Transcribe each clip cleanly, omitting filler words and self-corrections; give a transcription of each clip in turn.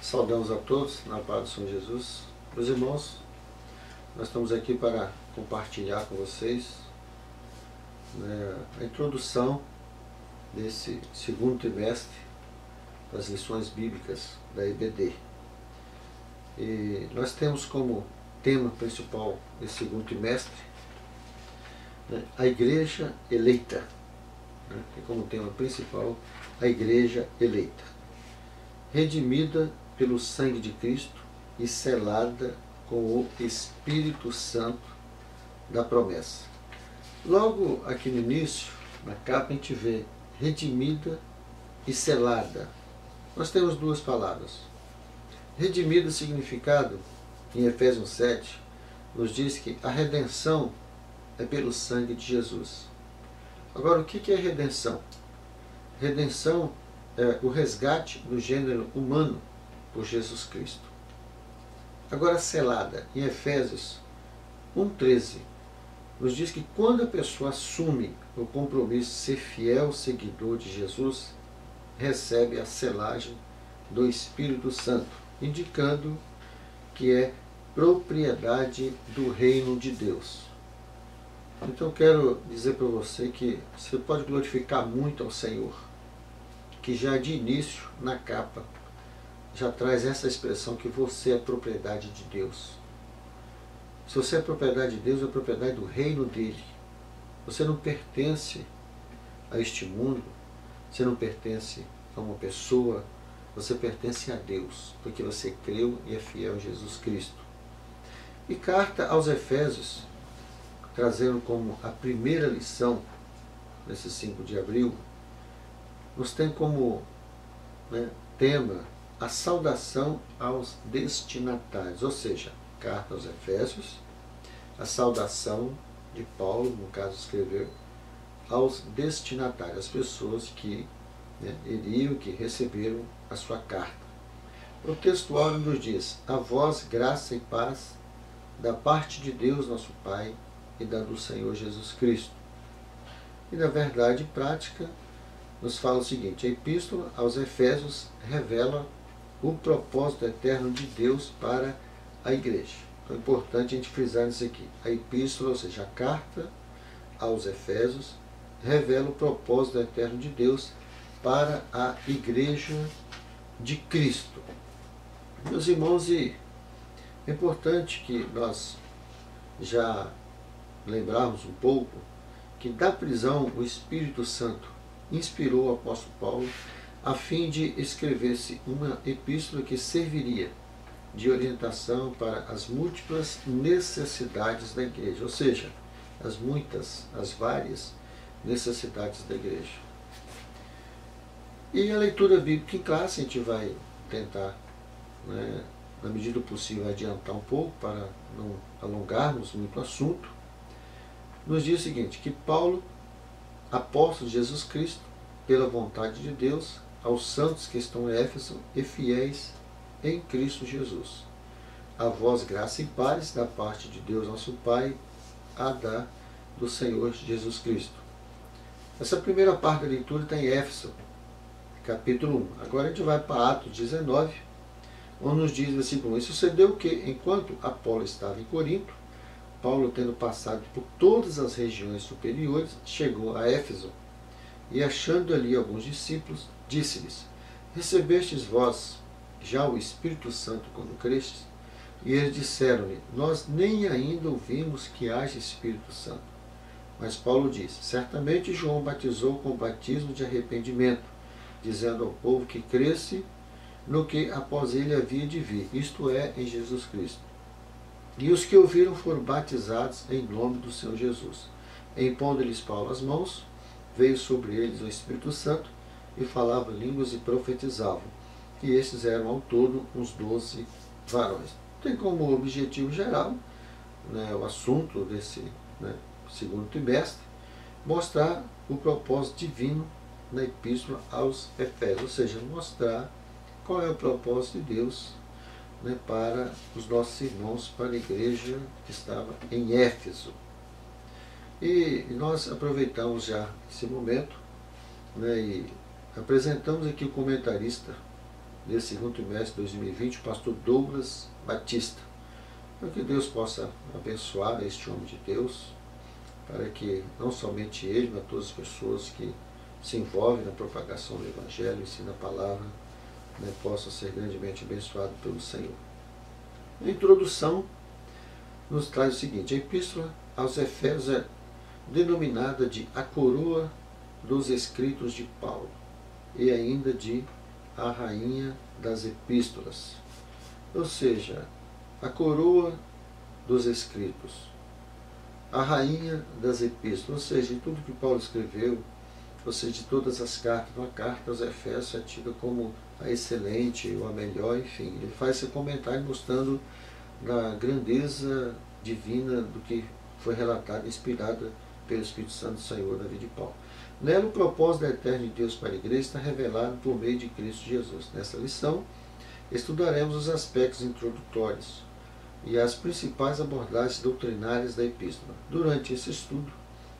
Saudamos a todos na paz do Senhor Jesus. Meus irmãos, nós estamos aqui para compartilhar com vocês a introdução desse segundo trimestre das lições bíblicas da EBD. E nós temos como tema principal desse segundo trimestre a Igreja Eleita. E como tema principal, a Igreja Eleita, redimida pelo sangue de Cristo e selada com o Espírito Santo da promessa. Logo aqui no início, na capa, a gente vê redimida e selada. Nós temos duas palavras. Redimida, significado, em Efésios 7, nos diz que a redenção é pelo sangue de Jesus. Agora, o que é redenção? Redenção é o resgate do gênero humano por Jesus Cristo. Agora, selada, em Efésios 1,13, nos diz que quando a pessoa assume o compromisso de ser fiel seguidor de Jesus, recebe a selagem do Espírito Santo, indicando que é propriedade do reino de Deus. Então eu quero dizer para você que você pode glorificar muito ao Senhor, que já de início, na capa, já traz essa expressão que você é propriedade de Deus. Se você é propriedade de Deus, é propriedade do reino dele. Você não pertence a este mundo, você não pertence a uma pessoa, você pertence a Deus, porque você creu e é fiel a Jesus Cristo. E carta aos Efésios, trazendo como a primeira lição, nesse 5 de abril, nos tem como tema a saudação aos destinatários, ou seja, carta aos Efésios, a saudação de Paulo, no caso escreveu, aos destinatários, as pessoas que iriam, que receberam a sua carta. O texto áureo nos diz: a vós graça e paz da parte de Deus nosso Pai e da do Senhor Jesus Cristo. E na verdade prática nos fala o seguinte: a epístola aos Efésios revela o propósito eterno de Deus para a igreja. Então é importante a gente frisar isso aqui. A epístola, ou seja, a carta aos Efésios, revela o propósito eterno de Deus para a igreja de Cristo. Meus irmãos, e é importante que nós já lembrarmos um pouco que da prisão o Espírito Santo inspirou o apóstolo Paulo a fim de escrever-se uma epístola que serviria de orientação para as múltiplas necessidades da igreja, ou seja, as várias necessidades da igreja. E a leitura bíblica em classe a gente vai tentar, na medida do possível, adiantar um pouco para não alongarmos muito o assunto. Nos diz o seguinte, que Paulo, apóstolo de Jesus Cristo, pela vontade de Deus, aos santos que estão em Éfeso e fiéis em Cristo Jesus. A vós graça e paz da parte de Deus nosso Pai, a da do Senhor Jesus Cristo. Essa primeira parte da leitura está em Éfeso, capítulo 1. Agora a gente vai para Atos 19, onde nos diz, versículo 1, e sucedeu que, enquanto Apolo estava em Corinto, Paulo, tendo passado por todas as regiões superiores, chegou a Éfeso, e achando ali alguns discípulos, disse-lhes: recebestes vós já o Espírito Santo quando crestes? E eles disseram-lhe: nós nem ainda ouvimos que haja Espírito Santo. Mas Paulo disse: certamente João batizou com o batismo de arrependimento, dizendo ao povo que cresce no que após ele havia de vir, isto é, em Jesus Cristo. E os que ouviram foram batizados em nome do Senhor Jesus. Impondo-lhes Paulo as mãos, veio sobre eles o Espírito Santo, e falavam línguas e profetizavam. E estes eram ao todo uns 12 varões. Tem como objetivo geral, o assunto desse segundo trimestre, mostrar o propósito divino na epístola aos Efésios, ou seja, mostrar qual é o propósito de Deus para os nossos irmãos, para a igreja que estava em Éfeso. E nós aproveitamos já esse momento e apresentamos aqui o comentarista nesse segundo trimestre de 2020, o pastor Douglas Batista. Para que Deus possa abençoar este homem de Deus, para que não somente ele, mas todas as pessoas que se envolvem na propagação do Evangelho, ensina a palavra, né, possam ser grandemente abençoados pelo Senhor. A introdução nos traz o seguinte: a Epístola aos Efésios é denominada de a coroa dos escritos de Paulo e ainda de a rainha das epístolas. Ou seja, a coroa dos escritos, a rainha das epístolas, ou seja, de tudo que Paulo escreveu, ou seja, de todas as cartas. Uma carta aos Efésios é tida como a excelente ou a melhor, enfim. Ele faz esse comentário mostrando a grandeza divina do que foi relatado, inspirada pelo Espírito Santo do Senhor na vida de Paulo. Nela, o propósito da eterna de Deus para a igreja está revelado por meio de Cristo Jesus. Nessa lição, estudaremos os aspectos introdutórios e as principais abordagens doutrinárias da Epístola. Durante esse estudo,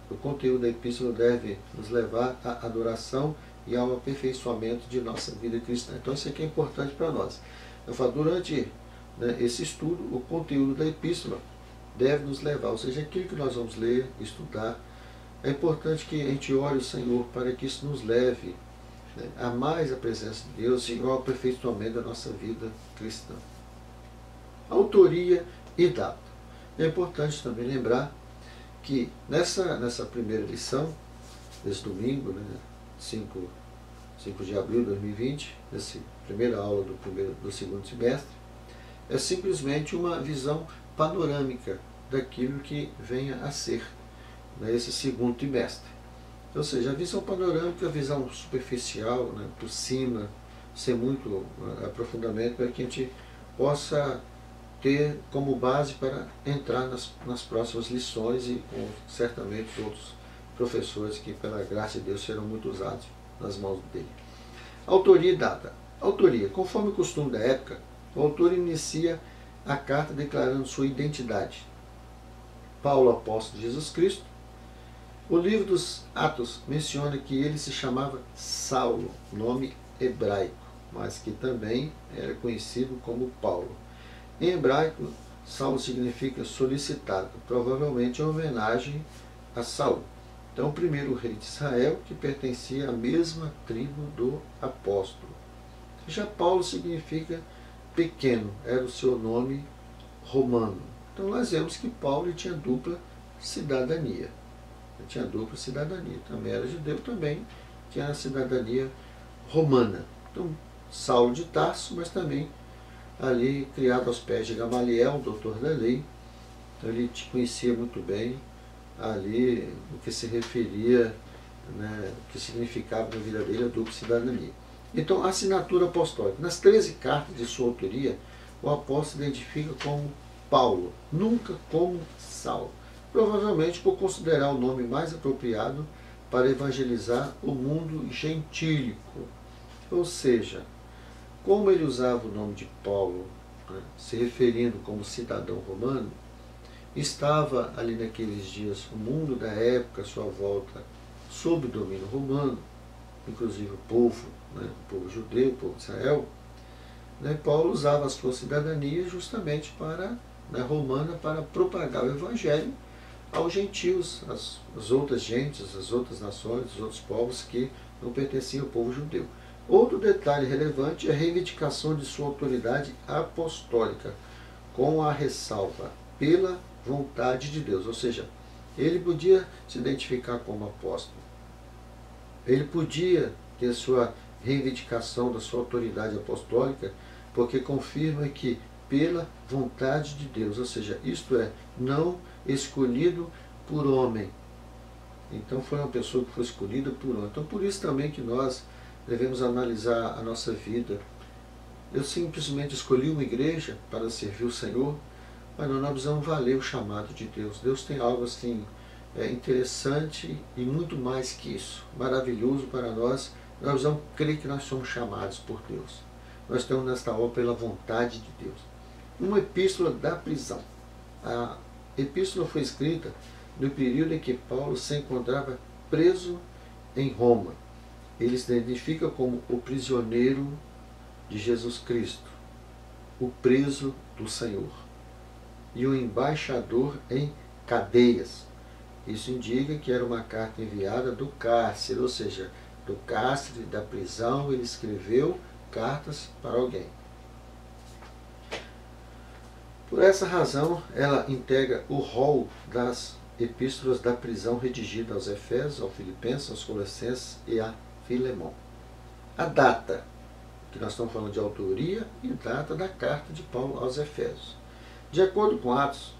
o conteúdo da Epístola deve nos levar à adoração e ao aperfeiçoamento de nossa vida cristã. Então, isso aqui é importante para nós. Eu falo, durante esse estudo, o conteúdo da Epístola deve nos levar, ou seja, aquilo que nós vamos ler, estudar. É importante que a gente ore o Senhor para que isso nos leve a mais a presença de Deus e ao aperfeiçoamento da nossa vida cristã. Autoria e data. É importante também lembrar que nessa primeira lição, desse domingo, 5 de abril de 2020, nessa primeira aula do segundo semestre, é simplesmente uma visão panorâmica daquilo que venha a ser nesse segundo trimestre. Ou seja, a visão panorâmica, a visão superficial, por cima, sem muito aprofundamento, para que a gente possa ter como base para entrar nas próximas lições e com certamente outros professores que, pela graça de Deus, serão muito usados nas mãos dele. Autoria e data. Autoria. Conforme o costume da época, o autor inicia a carta declarando sua identidade. Paulo, apóstolo de Jesus Cristo. O livro dos Atos menciona que ele se chamava Saulo, nome hebraico, mas que também era conhecido como Paulo. Em hebraico, Saulo significa solicitado, provavelmente em homenagem a Saul. Então, o primeiro rei de Israel, que pertencia à mesma tribo do apóstolo. Já Paulo significa pequeno, era o seu nome romano. Então, nós vemos que Paulo tinha dupla cidadania. Ele tinha dupla cidadania. Também era judeu, também tinha a cidadania romana. Então, Saulo de Tarso, mas também ali criado aos pés de Gamaliel, doutor da lei. Então, ele conhecia muito bem ali o que se referia, o que significava na vida dele a dupla cidadania. Então, a assinatura apostólica. Nas 13 cartas de sua autoria, o apóstolo se identifica como Paulo, nunca como Saulo. Provavelmente por considerar o nome mais apropriado para evangelizar o mundo gentílico. Ou seja, como ele usava o nome de Paulo, se referindo como cidadão romano, estava ali naqueles dias o mundo da época à sua volta sob domínio romano, inclusive o povo judeu, o povo de Israel. Paulo usava a sua cidadania justamente romana para propagar o evangelho aos gentios, às outras gentes, às outras nações, os outros povos que não pertenciam ao povo judeu. Outro detalhe relevante é a reivindicação de sua autoridade apostólica, com a ressalva pela vontade de Deus. Ou seja, ele podia se identificar como apóstolo, ele podia ter sua reivindicação da sua autoridade apostólica, porque confirma que pela vontade de Deus, ou seja, isto é, não escolhido por homem. Então foi uma pessoa que foi escolhida por homem. Então por isso também que nós devemos analisar a nossa vida. Eu simplesmente escolhi uma igreja para servir o Senhor, mas nós precisamos valer o chamado de Deus. Deus tem algo assim interessante e muito mais que isso, maravilhoso para nós. Nós precisamos crer que nós somos chamados por Deus. Nós estamos nesta obra pela vontade de Deus. Uma epístola da prisão. A epístola foi escrita no período em que Paulo se encontrava preso em Roma. Ele se identifica como o prisioneiro de Jesus Cristo, o preso do Senhor, e o embaixador em cadeias. Isso indica que era uma carta enviada do cárcere, ou seja, do cárcere, da prisão, ele escreveu cartas para alguém. Por essa razão, ela integra o rol das epístolas da prisão redigida aos Efésios, aos Filipenses, aos Colossenses e a Filemão. A data, que nós estamos falando de autoria e data da carta de Paulo aos Efésios. De acordo com Atos,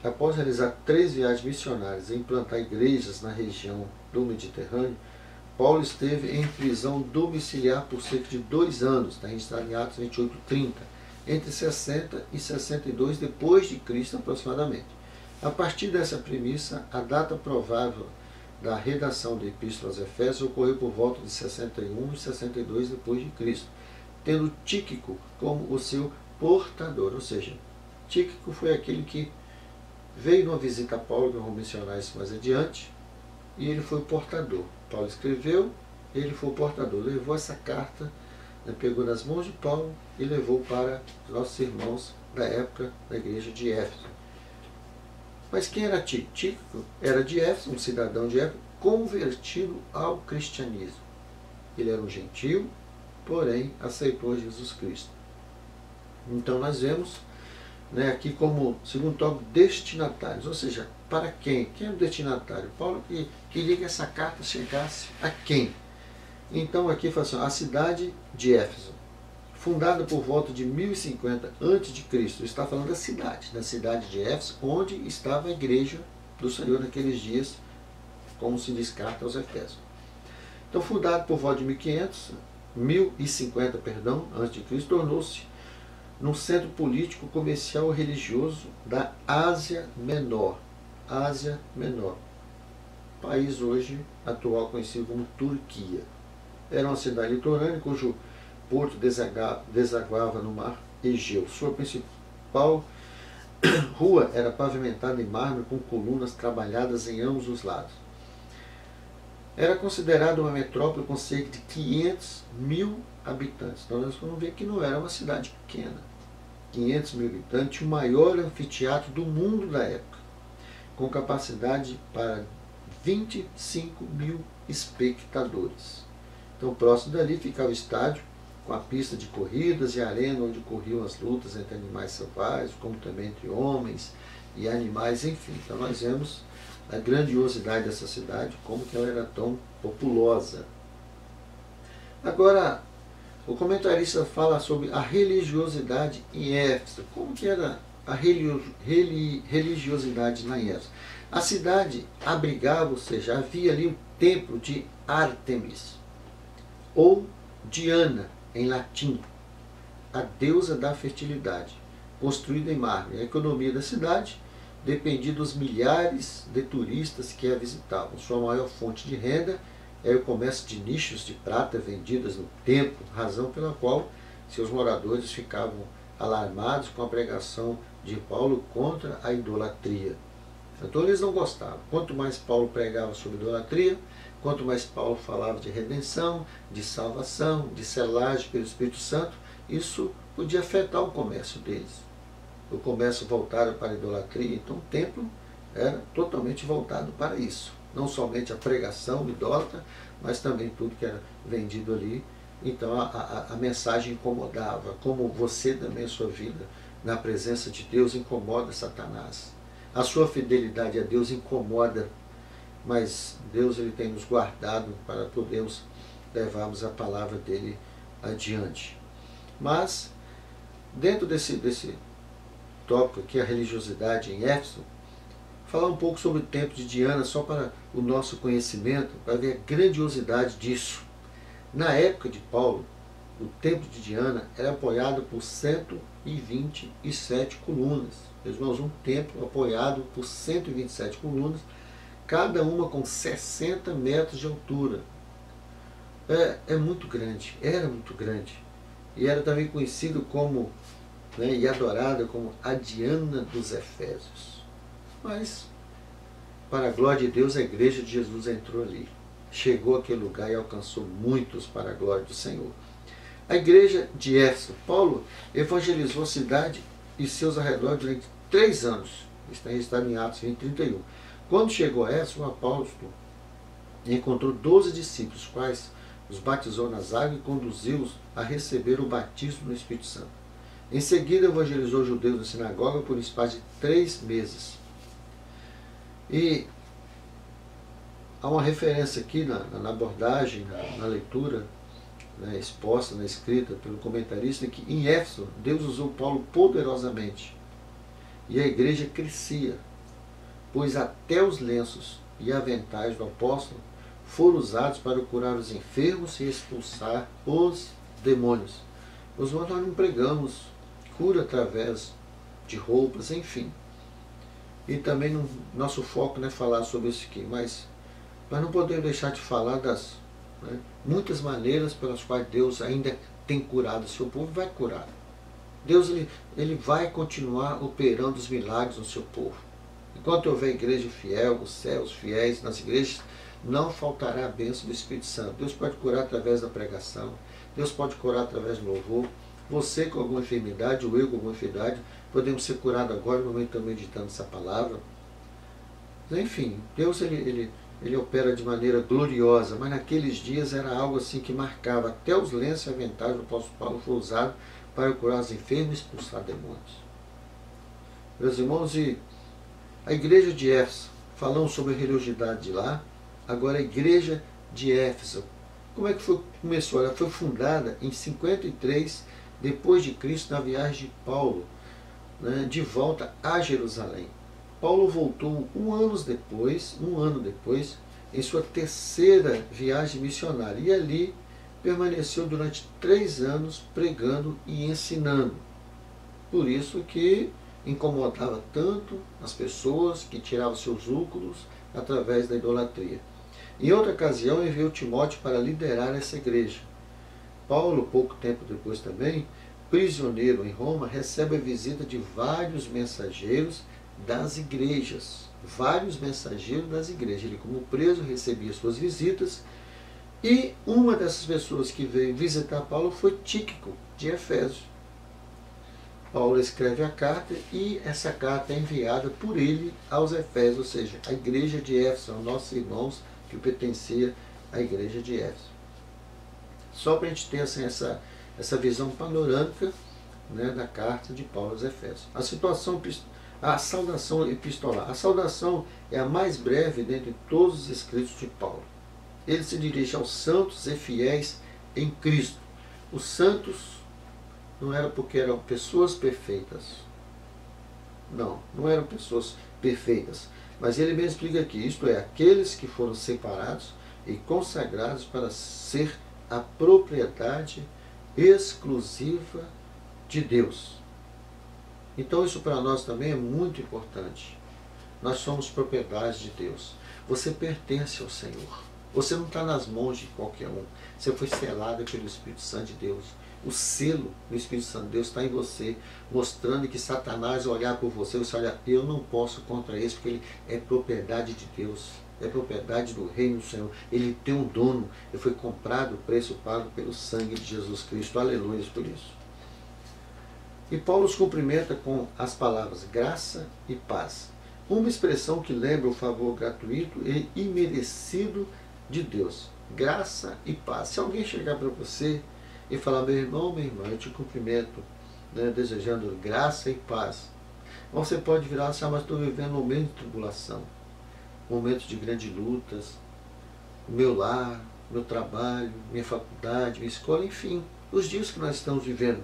após realizar 3 viagens missionárias e implantar igrejas na região do Mediterrâneo, Paulo esteve em prisão domiciliar por cerca de 2 anos, está registrado em Atos 28:30, entre 60 e 62 depois de Cristo aproximadamente. A partir dessa premissa, a data provável da redação da Epístola aos Efésios ocorreu por volta de 61 e 62 depois de Cristo, tendo Tíquico como o seu portador, ou seja, Tíquico foi aquele que veio numa visita a Paulo, que eu vou mencionar isso mais adiante, e ele foi o portador. Paulo escreveu, ele foi o portador, levou essa carta, pegou nas mãos de Paulo e levou para os nossos irmãos da época da igreja de Éfeso. Mas quem era Tíquico? Tíquico era de Éfeso, um cidadão de Éfeso, convertido ao cristianismo. Ele era um gentil, porém aceitou Jesus Cristo. Então nós vemos aqui como, segundo tópico, destinatários, ou seja, para quem? Quem é o destinatário? Paulo queria que essa carta chegasse a quem? Então aqui fala assim, a cidade de Éfeso, fundada por volta de 1050 a.C., está falando da cidade de Éfeso, onde estava a igreja do Senhor naqueles dias, como se diz carta aos Efésios. Então, fundado por volta de 1050 a.C., tornou-se num centro político, comercial e religioso da Ásia Menor. Ásia Menor. País hoje atual conhecido como Turquia. Era uma cidade litorânea cujo porto desaguava no mar Egeu. Sua principal rua era pavimentada em mármore com colunas trabalhadas em ambos os lados. Era considerada uma metrópole com cerca de 500 mil habitantes. Então nós vamos ver que não era uma cidade pequena. 500 mil habitantes, o maior anfiteatro do mundo da época, com capacidade para 25 mil espectadores. Então próximo dali ficava o estádio, com a pista de corridas e a arena onde ocorriam as lutas entre animais selvagens, como também entre homens e animais, enfim. Então nós vemos a grandiosidade dessa cidade, como que ela era tão populosa. Agora, o comentarista fala sobre a religiosidade em Éfeso. Como que era a religiosidade lá em Éfeso? A cidade abrigava, ou seja, havia ali o templo de Ártemis, ou Diana, em latim, a deusa da fertilidade, construída em mármore. A economia da cidade dependia dos milhares de turistas que a visitavam. Sua maior fonte de renda era o comércio de nichos de prata vendidas no templo, razão pela qual seus moradores ficavam alarmados com a pregação de Paulo contra a idolatria. Então eles não gostavam. Quanto mais Paulo pregava sobre idolatria, quanto mais Paulo falava de redenção, de salvação, de selagem pelo Espírito Santo, isso podia afetar o comércio deles. O comércio voltado para a idolatria, então o templo era totalmente voltado para isso. Não somente a pregação idólatra, mas também tudo que era vendido ali. Então a mensagem incomodava, como você também, a sua vida na presença de Deus incomoda Satanás. A sua fidelidade a Deus incomoda, mas Deus ele tem nos guardado para podermos levarmos a palavra dele adiante. Mas, dentro desse tópico aqui, a religiosidade em Éfeso, falar um pouco sobre o templo de Diana, só para o nosso conhecimento, para ver a grandiosidade disso. Na época de Paulo, o templo de Diana era apoiado por 127 colunas. Meus irmãos, um templo apoiado por 127 colunas, cada uma com 60 metros de altura. É muito grande, era muito grande. E era também conhecido como, e adorada como a Diana dos Efésios. Mas, para a glória de Deus, a igreja de Jesus entrou ali. Chegou àquele lugar e alcançou muitos para a glória do Senhor. A igreja de Éfeso, Paulo evangelizou a cidade e seus arredores durante 3 anos. Isso está registrado em Atos 20:31. Quando chegou a Éfeso, o apóstolo encontrou 12 discípulos, os quais os batizou nas águas e conduziu-os a receber o batismo no Espírito Santo. Em seguida, evangelizou os judeus na sinagoga por um espaço de 3 meses. E há uma referência aqui na abordagem, na leitura, exposta na escrita pelo comentarista, que em Éfeso Deus usou Paulo poderosamente e a igreja crescia, pois até os lenços e aventais do apóstolo foram usados para curar os enfermos e expulsar os demônios. Nós não pregamos cura através de roupas, enfim. E também nosso foco não é falar sobre isso aqui, mas nós não podemos deixar de falar das muitas maneiras pelas quais Deus ainda tem curado o seu povo e vai curar. Deus ele vai continuar operando os milagres no seu povo. Enquanto houver igreja fiel, os céus fiéis nas igrejas, não faltará a bênção do Espírito Santo. Deus pode curar através da pregação, Deus pode curar através do louvor. Você com alguma enfermidade, ou eu com alguma enfermidade, podemos ser curados agora no momento que estamos meditando essa palavra. Enfim, Deus ele opera de maneira gloriosa, mas naqueles dias era algo assim que marcava. Até os lenços e aventais do apóstolo Paulo foi usado para curar os enfermos e expulsar demônios. Meus irmãos, e a igreja de Éfeso, falamos sobre a religiosidade de lá, agora a igreja de Éfeso. Como é que começou? Ela foi fundada em 53 depois de Cristo, na viagem de Paulo, de volta a Jerusalém. Paulo voltou um ano depois, em sua terceira viagem missionária, e ali permaneceu durante 3 anos pregando e ensinando. Por isso que incomodava tanto as pessoas que tiravam seus lucros através da idolatria. Em outra ocasião, enviou Timóteo para liderar essa igreja. Paulo, pouco tempo depois também, prisioneiro em Roma, recebe a visita de vários mensageiros das igrejas. Ele, como preso, recebia suas visitas, e uma dessas pessoas que veio visitar Paulo foi Tíquico, de Efésio. Paulo escreve a carta e essa carta é enviada por ele aos Efésios, ou seja, a igreja de Éfeso, aos nossos irmãos que pertencia à igreja de Éfeso. Só para a gente ter assim, essa visão panorâmica da carta de Paulo aos Efésios. A saudação epistolar. A saudação é a mais breve dentre todos os escritos de Paulo. Ele se dirige aos santos e fiéis em Cristo. Os santos não eram porque eram pessoas perfeitas. Não eram pessoas perfeitas. Mas ele mesmo explica aqui, isto é, aqueles que foram separados e consagrados para ser a propriedade exclusiva de Deus. Então isso para nós também é muito importante. Nós somos propriedade de Deus. Você pertence ao Senhor. Você não está nas mãos de qualquer um. Você foi selado pelo Espírito Santo de Deus. O selo do Espírito Santo de Deus está em você, mostrando que Satanás olhar por você, você olha, eu não posso contra isso, porque ele é propriedade de Deus, é propriedade do reino do Senhor. Ele tem um dono, ele foi comprado, preço pago pelo sangue de Jesus Cristo. Aleluia por isso. E Paulo os cumprimenta com as palavras graça e paz. Uma expressão que lembra o favor gratuito e imerecido de Deus. Graça e paz. Se alguém chegar para você e falar, meu irmão, minha irmã, eu te cumprimento, desejando graça e paz. Você pode virar assim, mas estou vivendo um momento de tribulação, momentos de grandes lutas, o meu lar, meu trabalho, minha faculdade, minha escola, enfim, os dias que nós estamos vivendo.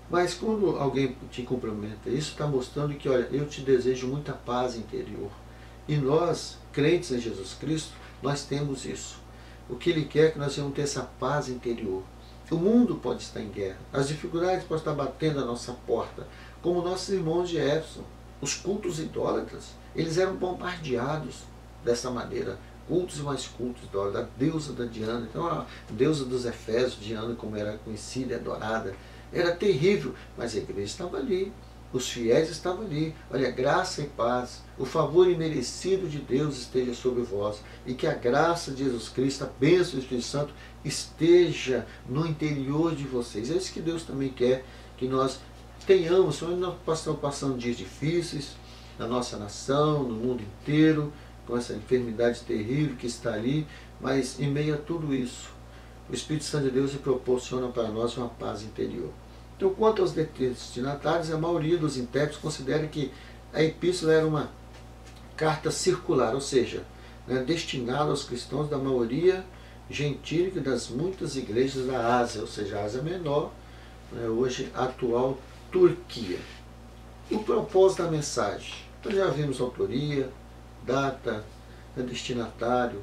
Mas quando alguém te cumprimenta, isso está mostrando que, olha, eu te desejo muita paz interior. E nós, crentes em Jesus Cristo, nós temos isso. O que Ele quer é que nós vamos ter essa paz interior. O mundo pode estar em guerra, as dificuldades podem estar batendo à nossa porta, como nossos irmãos de Éfeso, os cultos idólatras, eles eram bombardeados dessa maneira, cultos e mais cultos idólatras, a deusa da Diana, então a deusa dos Efésios, Diana, como era conhecida e adorada, era terrível, mas a igreja estava ali, Os fiéis estavam ali. Olha, graça e paz, o favor imerecido de Deus esteja sobre vós, e que a graça de Jesus Cristo, a bênção do Espírito Santo, esteja no interior de vocês. É isso que Deus também quer, que nós tenhamos. Nós estamos passando dias difíceis na nossa nação, no mundo inteiro, com essa enfermidade terrível que está ali, mas em meio a tudo isso, o Espírito Santo de Deus proporciona para nós uma paz interior. Então, quanto aos destinatários, a maioria dos intérpretes considera que a epístola era uma carta circular, ou seja, destinada aos cristãos da maioria gentílica das muitas igrejas da Ásia, ou seja, a Ásia Menor, hoje a atual Turquia. O propósito da mensagem. Então, já vimos autoria, data, destinatário,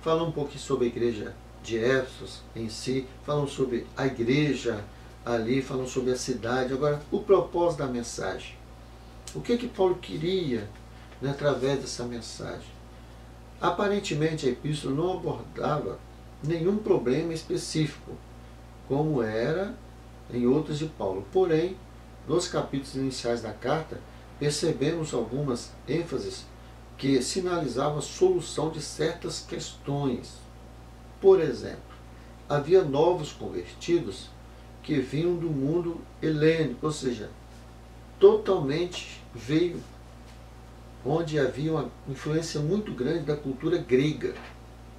falamos um pouquinho sobre a igreja de Éfeso em si, falamos sobre a igreja ali, falando sobre a cidade. Agora, o propósito da mensagem. O que Paulo queria, através dessa mensagem? Aparentemente, a epístola não abordava nenhum problema específico, como era em outros de Paulo. Porém, nos capítulos iniciais da carta, percebemos algumas ênfases que sinalizavam a solução de certas questões. Por exemplo, havia novos convertidos que vinham do mundo helênico, ou seja, totalmente veio onde havia uma influência muito grande da cultura grega.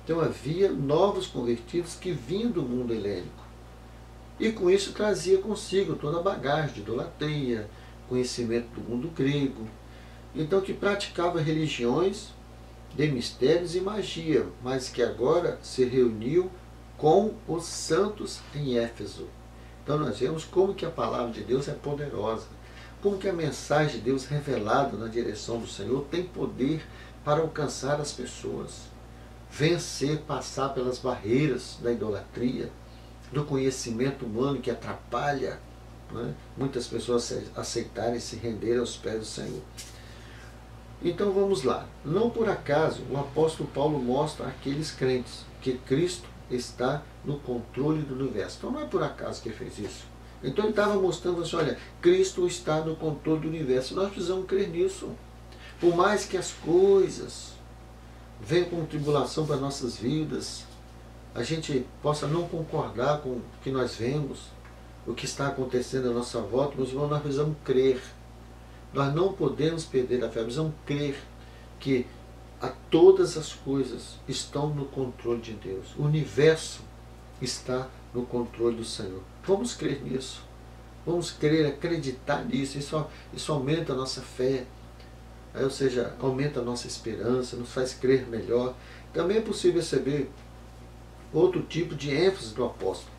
Então havia novos convertidos que vinham do mundo helênico. E com isso trazia consigo toda a bagagem de idolatria, conhecimento do mundo grego. Então que praticava religiões de mistérios e magia, mas que agora se reuniu com os santos em Éfeso. Então nós vemos como que a palavra de Deus é poderosa, como que a mensagem de Deus revelada na direção do Senhor tem poder para alcançar as pessoas, vencer, passar pelas barreiras da idolatria, do conhecimento humano que atrapalha muitas pessoas aceitarem se render aos pés do Senhor. Então vamos lá. Não por acaso o apóstolo Paulo mostra àqueles crentes que Cristo está no controle do universo. Então não é por acaso que ele fez isso. Então ele estava mostrando assim, olha, Cristo está no controle do universo. Nós precisamos crer nisso. Por mais que as coisas venham como tribulação para nossas vidas, a gente possa não concordar com o que nós vemos, o que está acontecendo à nossa volta, meus irmãos, nós precisamos crer. Nós não podemos perder a fé, precisamos crer que todas as coisas estão no controle de Deus. O universo está no controle do Senhor. Vamos crer nisso. Vamos crer, acreditar nisso. Isso aumenta a nossa fé. Ou seja, aumenta a nossa esperança, nos faz crer melhor. Também é possível perceber outro tipo de ênfase do apóstolo.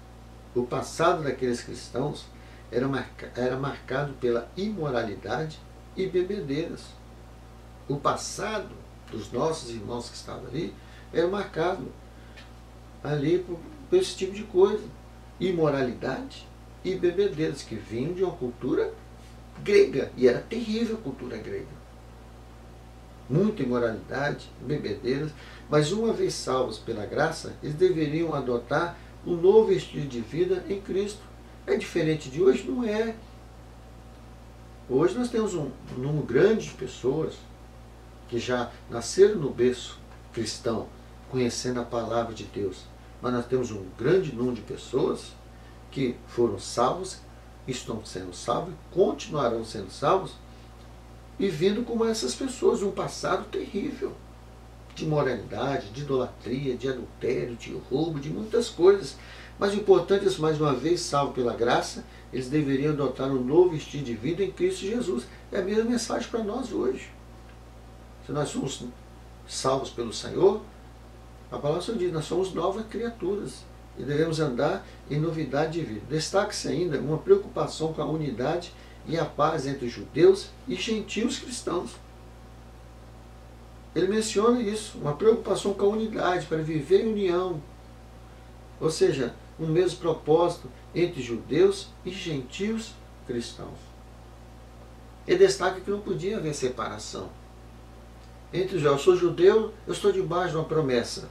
O passado daqueles cristãos era marcado pela imoralidade e bebedeiras. O passado dos nossos irmãos que estavam ali era marcado ali por esse tipo de coisa. Imoralidade e bebedeiras que vinham de uma cultura grega. E era terrível a cultura grega. Muita imoralidade, bebedeiras. Mas uma vez salvos pela graça, eles deveriam adotar um novo estilo de vida em Cristo. É diferente de hoje? Não é. Hoje nós temos um número grande de pessoas que já nasceram no berço cristão, conhecendo a palavra de Deus. Mas nós temos um grande número de pessoas que foram salvos, estão sendo salvos, continuarão sendo salvos, e vindo como essas pessoas, de um passado terrível, de imoralidade, de idolatria, de adultério, de roubo, de muitas coisas. Mas o importante é, mais uma vez, salvo pela graça, eles deveriam adotar um novo estilo de vida em Cristo Jesus. É a mesma mensagem para nós hoje. Se nós somos salvos pelo Senhor, a palavra só diz, nós somos novas criaturas e devemos andar em novidade de vida. Destaque-se ainda uma preocupação com a unidade e a paz entre judeus e gentios cristãos. Ele menciona isso, uma preocupação com a unidade, para viver em união. Ou seja, um mesmo propósito entre judeus e gentios cristãos. Ele destaca que não podia haver separação. Entre os eu sou judeu, eu estou debaixo de uma promessa.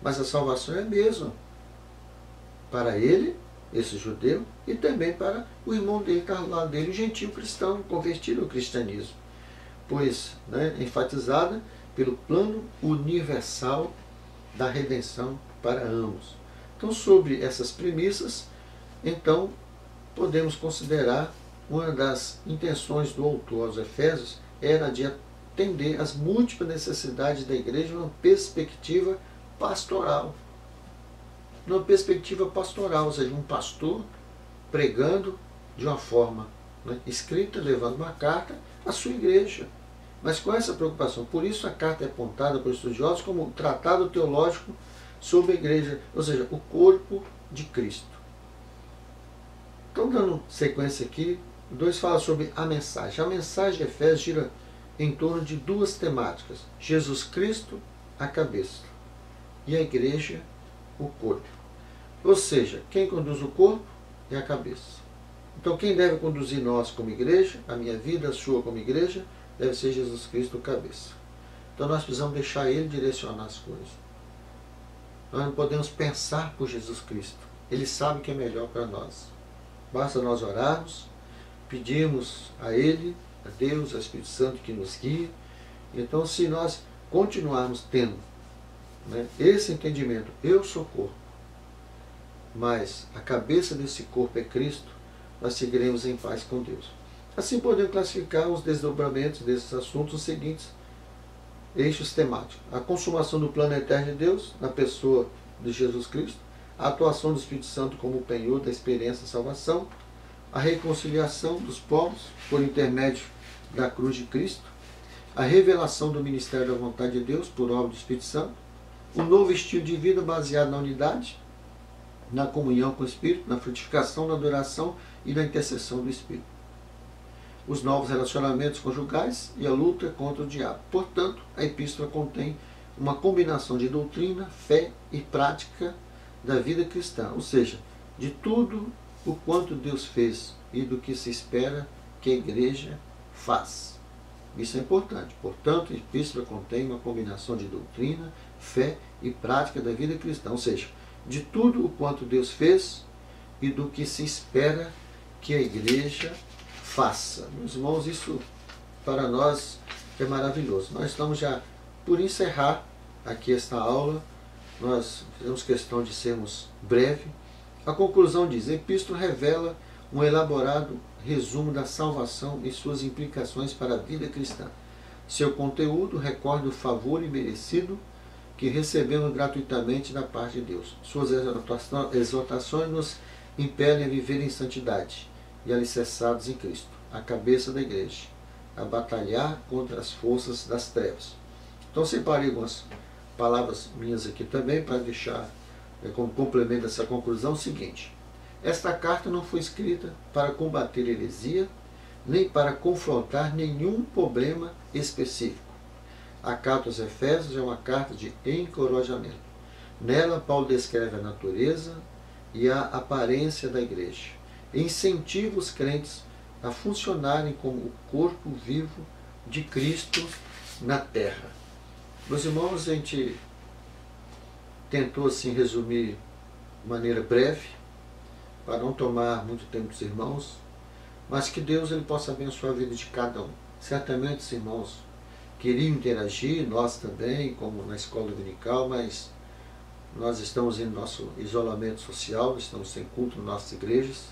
Mas a salvação é a mesma para ele esse judeu, e também para o irmão dele, que estava ao lado dele, o gentio cristão, convertido ao cristianismo. Pois, enfatizada pelo plano universal da redenção para ambos. Então, sobre essas premissas, então, podemos considerar uma das intenções do autor aos Efésios era de atender às múltiplas necessidades da igreja numa perspectiva pastoral. Numa perspectiva pastoral, ou seja, um pastor pregando de uma forma escrita, levando uma carta à sua igreja. Mas com essa preocupação. Por isso a carta é apontada por estudiosos como um tratado teológico sobre a igreja, ou seja, o corpo de Cristo. Então, dando sequência aqui, o 2 fala sobre a mensagem. A mensagem de Efésios gira em torno de duas temáticas: Jesus Cristo, a cabeça, e a igreja, o corpo. Ou seja, quem conduz o corpo é a cabeça. Então, quem deve conduzir nós como igreja, a minha vida, a sua como igreja, deve ser Jesus Cristo, o cabeça. Então, nós precisamos deixar Ele direcionar as coisas. Nós não podemos pensar por Jesus Cristo. Ele sabe o que é melhor para nós. Basta nós orarmos, pedirmos a Ele, a Deus, ao Espírito Santo que nos guie. Então, se nós continuarmos tendo esse entendimento, eu sou corpo, mas a cabeça desse corpo é Cristo, nós seguiremos em paz com Deus. Assim podemos classificar os desdobramentos desses assuntos nos seguintes eixos temáticos: a consumação do plano eterno de Deus na pessoa de Jesus Cristo, a atuação do Espírito Santo como penhor da experiência da salvação, a reconciliação dos povos por intermédio da cruz de Cristo, a revelação do ministério da vontade de Deus por obra do Espírito Santo, um novo estilo de vida baseado na unidade, na comunhão com o Espírito, na frutificação, na adoração e na intercessão do Espírito, os novos relacionamentos conjugais e a luta contra o diabo. Portanto, a epístola contém uma combinação de doutrina, fé e prática da vida cristã, ou seja, de tudo o quanto Deus fez e do que se espera que a igreja faz. Isso é importante. Portanto, a epístola contém uma combinação de doutrina, fé e prática da vida cristã, ou seja, de tudo o quanto Deus fez e do que se espera que a igreja faça. Meus irmãos, isso para nós é maravilhoso. Nós estamos já por encerrar aqui esta aula. Nós fizemos questão de sermos breve. A conclusão diz: a epístola revela um elaborado resumo da salvação e suas implicações para a vida cristã. Seu conteúdo recorda o favor imerecido que recebemos gratuitamente da parte de Deus. Suas exortações nos impelem a viver em santidade e alicerçados em Cristo, a cabeça da igreja, a batalhar contra as forças das trevas. Então, separei algumas palavras minhas aqui também para deixar como complemento dessa conclusão o seguinte: esta carta não foi escrita para combater heresia, nem para confrontar nenhum problema específico. A carta aos Efésios é uma carta de encorajamento. Nela, Paulo descreve a natureza e a aparência da igreja, e incentiva os crentes a funcionarem como o corpo vivo de Cristo na terra. Meus irmãos, a gente tentou assim resumir de maneira breve, para não tomar muito tempo dos irmãos, mas que Deus ele possa abençoar a vida de cada um. Certamente os irmãos queriam interagir, nós também, como na escola dominical, mas nós estamos em nosso isolamento social, estamos sem culto nas nossas igrejas,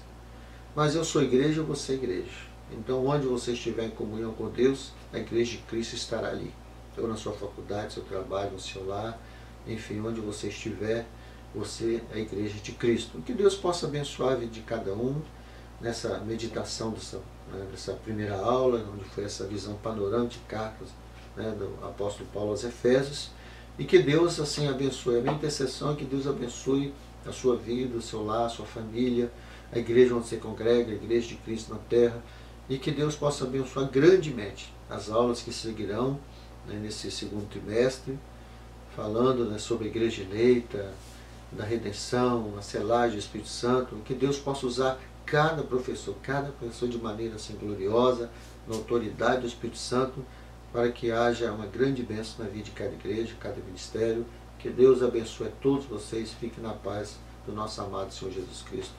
mas eu sou igreja, você é igreja. Então, onde você estiver em comunhão com Deus, a igreja de Cristo estará ali. Ou na sua faculdade, seu trabalho, no seu lar, enfim, onde você estiver, você é a igreja de Cristo. Que Deus possa abençoar a vida de cada um nessa meditação dessa primeira aula, onde foi essa visão panorâmica de cartas do apóstolo Paulo aos Efésios, e que Deus assim abençoe. A minha intercessão é que Deus abençoe a sua vida, o seu lar, a sua família, a igreja onde você congrega, a igreja de Cristo na terra, e que Deus possa abençoar grandemente as aulas que seguirão nesse segundo trimestre, falando sobre a igreja eleita, da redenção, a selagem do Espírito Santo, que Deus possa usar cada professor de maneira assim gloriosa, na autoridade do Espírito Santo, para que haja uma grande bênção na vida de cada igreja, cada ministério. Que Deus abençoe a todos vocês, fiquem na paz do nosso amado Senhor Jesus Cristo.